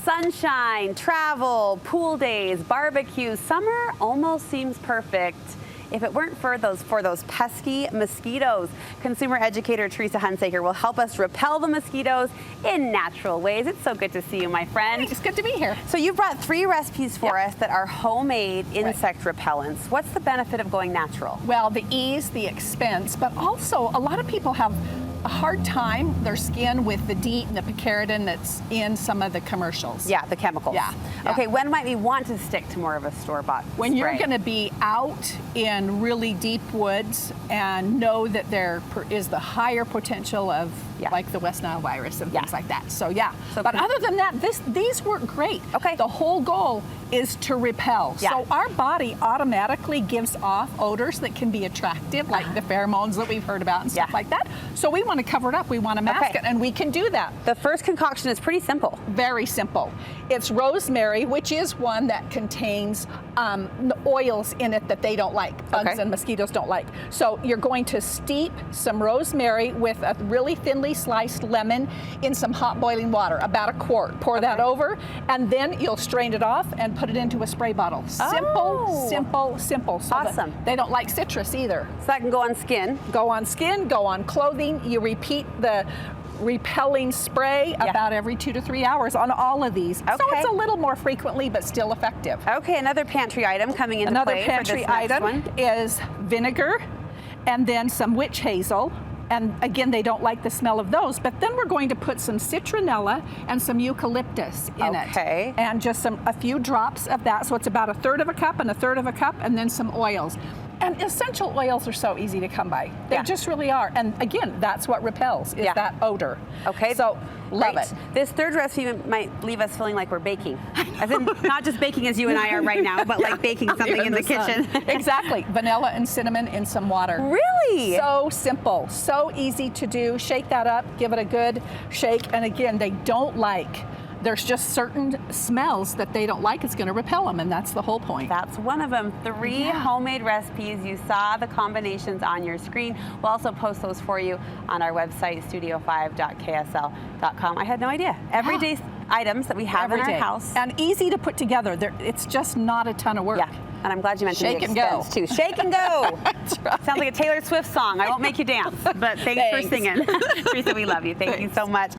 Sunshine, travel, pool days, barbecues. Summer almost seems perfect if it weren't for those pesky mosquitoes. Consumer educator Teresa Hunsaker will help us repel the mosquitoes in natural ways. It's so good to see you, my friend. It's good to be here. So you've brought 3 recipes for us that are homemade insect repellents. What's the benefit of going natural? Well, the ease, the expense, but also a lot of people have a hard time, their skin, with the DEET and the picaridin that's in some of the commercials. Yeah, the chemicals. Yeah. Okay, when might we want to stick to more of a store-bought When spray? you're going to be out in really deep woods and know that there is the higher potential of like the West Nile virus and things like that. So but other than that, these work great. Okay. The whole goal is to repel. Yeah. So our body automatically gives off odors that can be attractive, like the pheromones that we've heard about and stuff like that. So we want to cover it up, we want to mask it, and we can do that. The first concoction is pretty simple. Very simple. It's rosemary, which is one that contains oils in it that they don't like, bugs and mosquitoes don't like. So you're going to steep some rosemary with a really thinly sliced lemon in some hot boiling water, about a quart. Pour that over, and then you'll strain it off and put it into a spray bottle. Simple, simple, simple. So awesome. They don't like citrus either. So that can go on skin. Go on skin, go on clothing. You repeat the repelling spray about every 2 to 3 hours on all of these. So it's a little more frequently, but still effective. Okay, another pantry item coming into Another play pantry for this next item one is vinegar and then some witch hazel. And again, they don't like the smell of those, but then we're going to put some citronella and some eucalyptus in it. And just a few drops of that. So it's about 1/3 of a cup and 1/3 of a cup, and then some oils. And essential oils are so easy to come by. They just really are. And again, that's what repels, is that odor. Okay. So love it. This third recipe might leave us feeling like we're baking. As in, not just baking as you and I are right now, but like baking something in the kitchen. Exactly. Vanilla and cinnamon in some water. Really? So simple, so easy to do. Shake that up, give it a good shake. And again, they don't like, there's just certain smells that they don't like. It's going to repel them, and that's the whole point. That's one of them. 3 homemade recipes. You saw the combinations on your screen. We'll also post those for you on our website, studio5.ksl.com. I had no idea. Everyday items that we have in our house. And easy to put together. It's just not a ton of work. Yeah. And I'm glad you mentioned Shake the and expense go. too. Shake and go. That's right. Sounds like a Taylor Swift song. I won't make you dance, but thanks for singing. Teresa, we love you. Thank you so much.